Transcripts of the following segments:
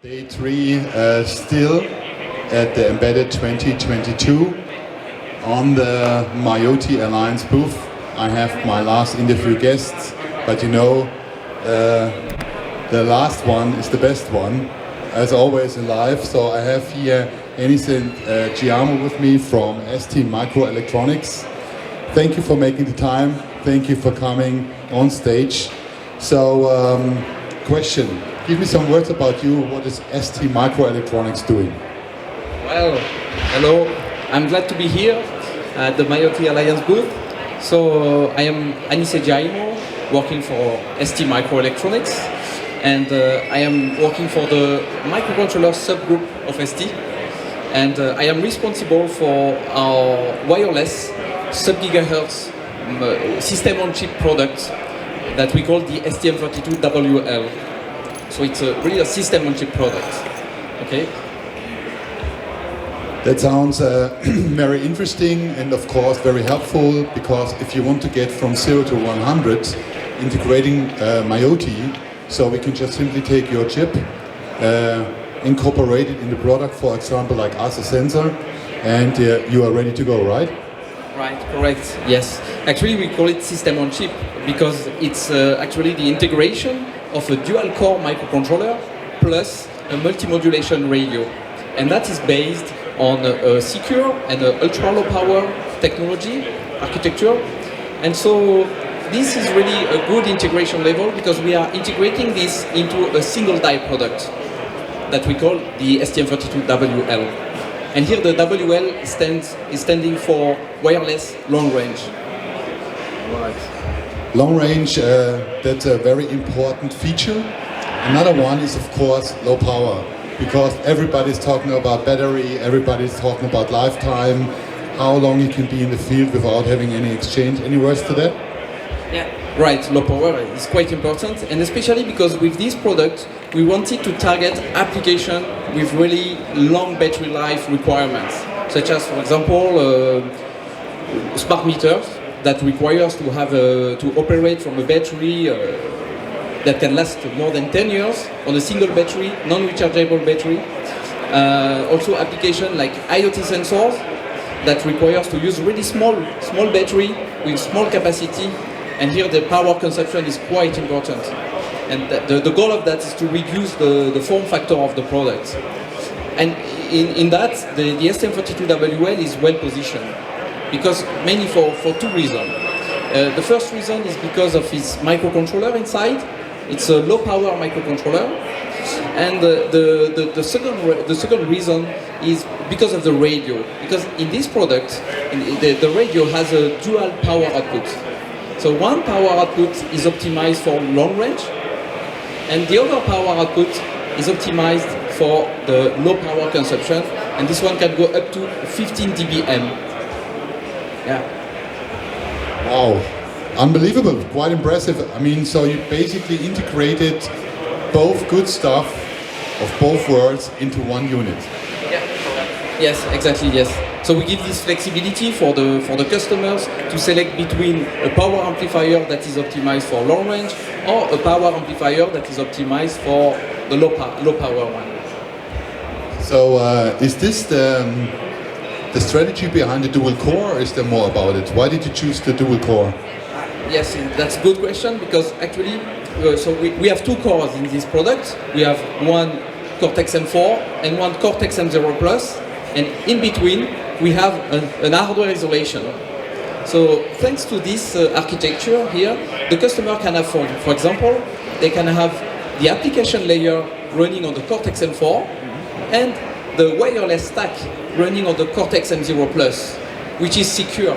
Day 3 still at the Embedded 2022 on the mioty Alliance booth. I have my last interview guests, but you know, the last one is the best one, as always in life. So I have here Anicet Giaimo with me from STMicroelectronics. Thank you for making the time. Thank you for coming on stage. So, question. Give me some words about you. What is STMicroelectronics doing? Well, hello. I'm glad to be here at the mioty Alliance booth. So I am Anicet Giaimo, working for STMicroelectronics, and I am working for the microcontroller subgroup of ST. And I am responsible for our wireless sub-gigahertz system-on-chip product that we call the STM32WL. So it's really a system-on-chip product. Okay. That sounds very interesting and of course very helpful, because if you want to get from 0 to 100 integrating mioty, so we can just simply take your chip, incorporate it in the product, for example like us, a sensor, and you are ready to go, right? Right, correct, yes. Actually we call it system-on-chip because it's actually the integration of a dual-core microcontroller plus a multi-modulation radio. And that is based on a secure and ultra-low power technology architecture. And so this is really a good integration level because we are integrating this into a single die product that we call the STM32WL. And here the WL is standing for wireless long range. Right. Long range, that's a very important feature. Another one is of course low power, because everybody's talking about battery, everybody's talking about lifetime, how long you can be in the field without having any exchange. Any words to that? Yeah, right, low power is quite important, and especially because with this product we wanted to target application with really long battery life requirements, such as for example smart meters that requires to have to operate from a battery that can last more than 10 years on a single battery, non-rechargeable battery. Also application like IoT sensors that requires to use really small battery with small capacity, and here the power consumption is quite important. And the goal of that is to reduce the form factor of the product. And in that, the STM32WL is well positioned, because mainly for two reasons. The first reason is because of its microcontroller inside. It's a low power microcontroller. And the second reason is because of the radio. Because in this product, the radio has a dual power output. So one power output is optimized for long range, and the other power output is optimized for the low power consumption, and this one can go up to 15 dBm. Yeah. Wow, unbelievable, quite impressive. I mean, so you basically integrated both good stuff of both worlds into one unit. Yeah. Yes, exactly, yes. So we give this flexibility for the customers to select between a power amplifier that is optimized for long range or a power amplifier that is optimized for the low power one. So is this the strategy behind the dual core, or is there more about it? Why did you choose the dual core? Yes, that's a good question, because actually so we have two cores in this product. We have one Cortex M4 and one Cortex M0 Plus, and in between we have an hardware isolation. So thanks to this architecture here, the customer can have, for example, they can have the application layer running on the Cortex M4 and the wireless stack running on the Cortex M0 Plus, which is secure.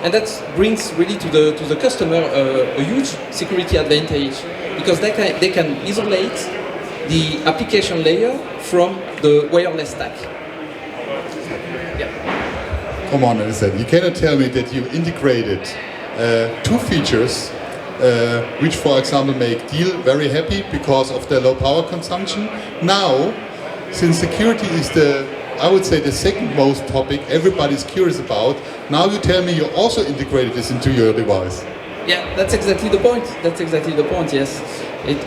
And that brings really to the customer a huge security advantage, because they can isolate the application layer from the wireless stack. Yeah. Come on, Anicet, you cannot tell me that you integrated two features which, for example, make Deal very happy because of their low power consumption. Now, since security is I would say the second most topic everybody's curious about, now you tell me you also integrated this into your device. Yeah, that's exactly the point. That's exactly the point, yes.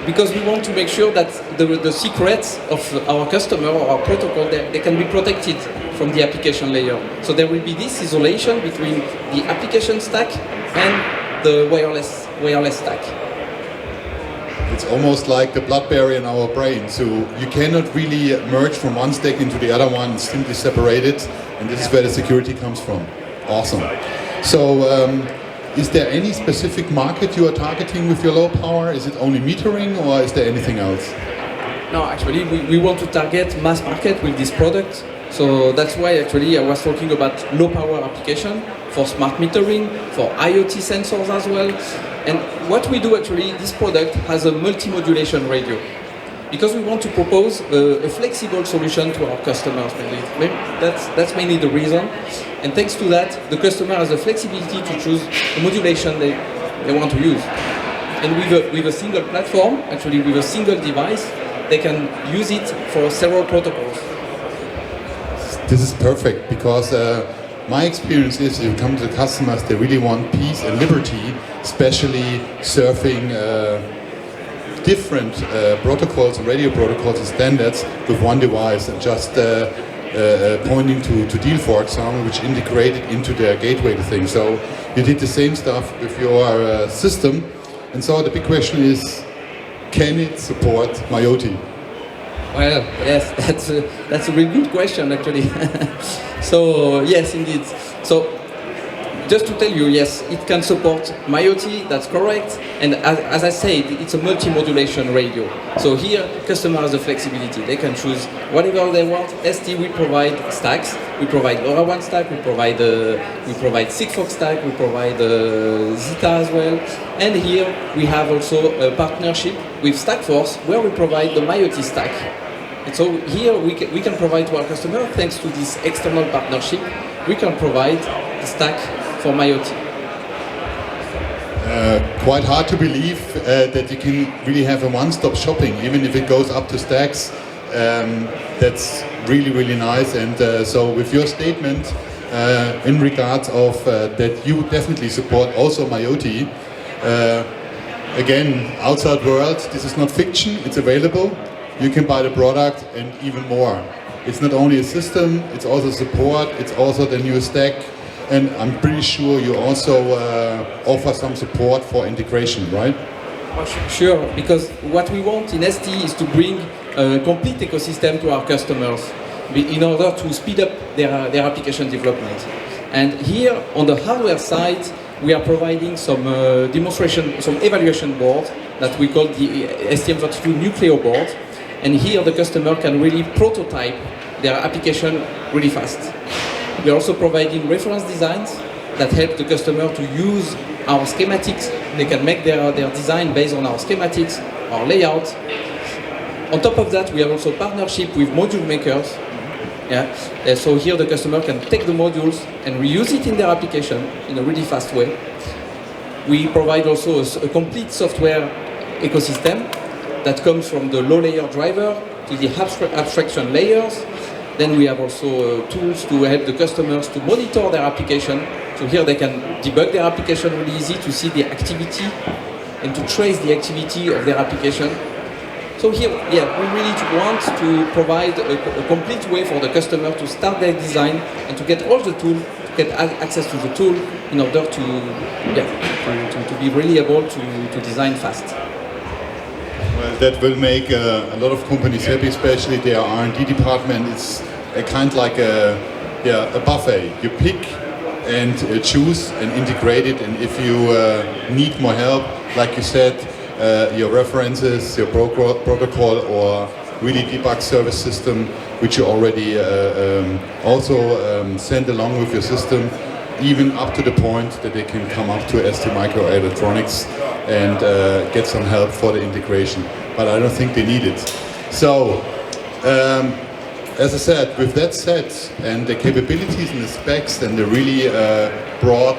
Because we want to make sure that the secrets of our customer or our protocol, they can be protected from the application layer. So there will be this isolation between the application stack and the wireless stack. It's almost like the blood barrier in our brain. So you cannot really merge from one stack into the other one, simply separate it. And this is where the security comes from. Awesome. So is there any specific market you are targeting with your low power? Is it only metering or is there anything else? No, actually we want to target mass market with this product. So that's why actually I was talking about low power application for smart metering, for IoT sensors as well. And what we do actually, this product has a multi-modulation radio. Because we want to propose a flexible solution to our customers mainly. That's mainly the reason. And thanks to that, the customer has the flexibility to choose the modulation they want to use. And with a single platform, actually with a single device, they can use it for several protocols. This is perfect because my experience is you come to the customers, they really want peace and liberty, especially surfing different protocols, radio protocols and standards with one device and just pointing to deal, for example, which integrated into their gateway thing. So you did the same stuff with your system. And so the big question is, can it support mioty? Well, yes, that's a really good question actually. So yes, indeed. So just to tell you, yes, it can support mioty, that's correct. And as I said, it's a multi-modulation radio. So here, customer has the flexibility. They can choose whatever they want. ST, we provide stacks. We provide LoRaWAN stack. We provide Sigfox stack. We provide Zeta as well. And here we have also a partnership with Stackforce, where we provide the mioty stack. And so here we can provide to our customer, thanks to this external partnership, we can provide the stack for mioty. Quite hard to believe that you can really have a one-stop shopping, even if it goes up to stacks. That's really, really nice. And so with your statement in regards of that you definitely support also mioty, again, outside world, this is not fiction, it's available. You can buy the product and even more. It's not only a system, it's also support, it's also the new stack. And I'm pretty sure you also offer some support for integration, right? Sure, because what we want in ST is to bring a complete ecosystem to our customers in order to speed up their application development. And here, on the hardware side, we are providing some demonstration, some evaluation board that we call the STM32 Nucleo board. And here the customer can really prototype their application really fast. We are also providing reference designs that help the customer to use our schematics. They can make their design based on our schematics, our layout. On top of that, we have also partnership with module makers. Yeah. So here the customer can take the modules and reuse it in their application in a really fast way. We provide also a complete software ecosystem that comes from the low-layer driver to the abstraction layers. Then we have also tools to help the customers to monitor their application. So here they can debug their application really easy to see the activity and to trace the activity of their application. So here, yeah, we really want to provide a complete way for the customer to start their design and to get all the tools, to get access to the tool in order to be really able to design fast. Well, that will make a lot of companies happy, especially their R&D department. It's a kind like a buffet. You pick and choose and integrate it, and if you need more help, like you said, your references, your protocol, or really debug service system, which you already also send along with your system, even up to the point that they can come up to STMicroelectronics and get some help for the integration. But I don't think they need it. So, as I said, with that said, and the capabilities and the specs and the really broad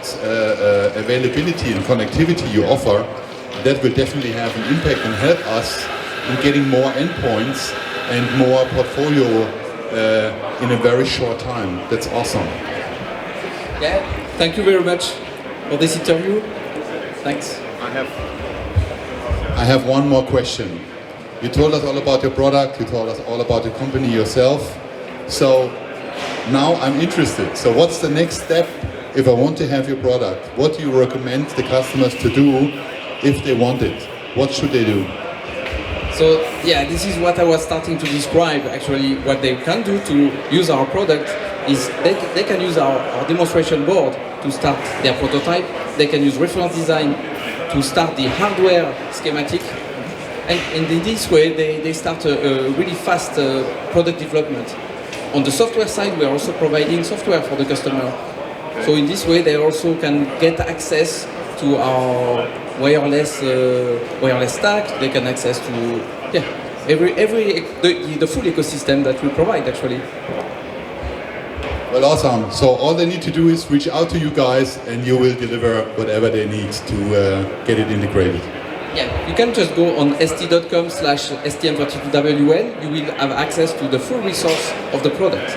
availability and connectivity you offer, that will definitely have an impact and help us in getting more endpoints and more portfolio in a very short time. That's awesome. Yeah, thank you very much for this interview. Thanks. I have one more question. You told us all about your product, you told us all about the company yourself. So now I'm interested. So what's the next step if I want to have your product? What do you recommend the customers to do if they want it? What should they do? So yeah, this is what I was starting to describe. Actually, what they can do to use our product is they can use our demonstration board to start their prototype. They can use reference design to start the hardware schematic. And in this way, they start a really fast product development. On the software side, we are also providing software for the customer. So in this way, they also can get access to our wireless stack. They can access to the full ecosystem that we provide actually. Well, awesome. So all they need to do is reach out to you guys, and you will deliver whatever they need to get it integrated. Yeah, you can just go on st.com/stm32wl. You will have access to the full resource of the product.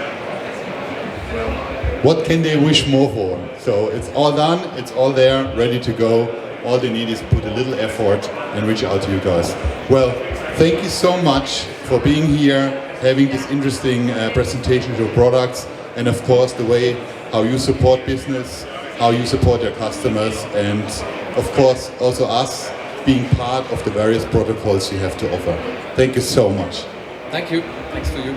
What can they wish more for? So it's all done, it's all there, ready to go. All they need is put a little effort and reach out to you guys. Well, thank you so much for being here, having this interesting presentation of your products, and of course the way how you support business, how you support your customers, and of course also us being part of the various protocols you have to offer. Thank you so much. Thank you. Thanks to you.